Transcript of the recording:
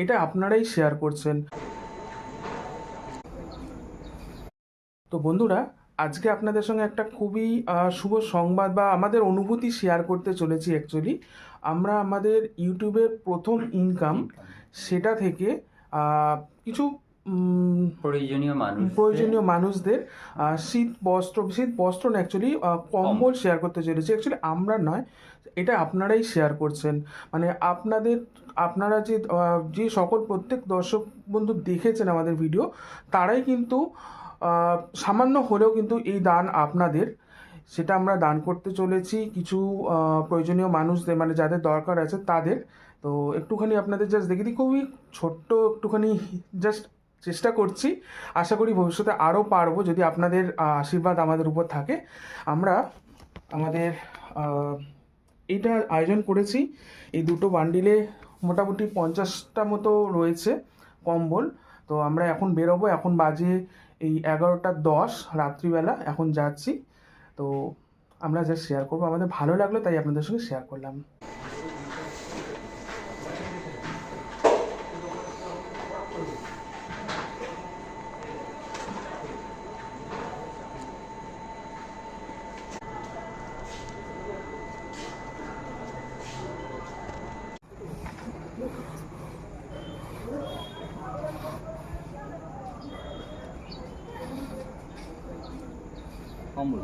এটা আপনারাই শেয়ার করছেন। তো বন্ধুরা, আজকে আপনাদের সঙ্গে একটা খুবই শুভ সংবাদ বা আমাদের অনুভূতি শেয়ার করতে চলেছি। অ্যাকচুয়ালি আমরা আমাদের ইউটিউবের প্রথম ইনকাম সেটা থেকে কিছু প্রয়োজনীয় মানুষদের শীত বস্ত্র না, অ্যাকচুয়ালি কম্বল শেয়ার করতে চলেছি। অ্যাকচুয়ালি আমরা নয়, এটা আপনারাই শেয়ার করছেন। মানে আপনারা যে সকল প্রত্যেক দর্শক বন্ধু দেখেছেন আমাদের ভিডিও, তারাই কিন্তু সামান্য হলেও কিন্তু এই দান আপনাদের, সেটা আমরা দান করতে চলেছি কিছু প্রয়োজনীয় মানুষদের, মানে যাদের দরকার আছে তাদের। তো একটুখানি আপনাদের জাস্ট দেখে দিই, খুবই ছোট্ট একটুখানি জাস্ট চেষ্টা করছি। আশা করি ভবিষ্যতে আরও পারবো যদি আপনাদের আশীর্বাদ আমাদের উপর থাকে। আমরা আমাদের এইটা আয়োজন করেছি। এই দুটো বান্ডিলে মোটামুটি 50টা মতো রয়েছে কম্বল। তো আমরা এখন বেরোবো, এখন বাজে এই 11টা 10 রাত্রিবেলা, এখন যাচ্ছি। তো আমরা জাস্ট শেয়ার করবো, আমাদের ভালো লাগলো তাই আপনাদের সঙ্গে শেয়ার করলাম। কম্বল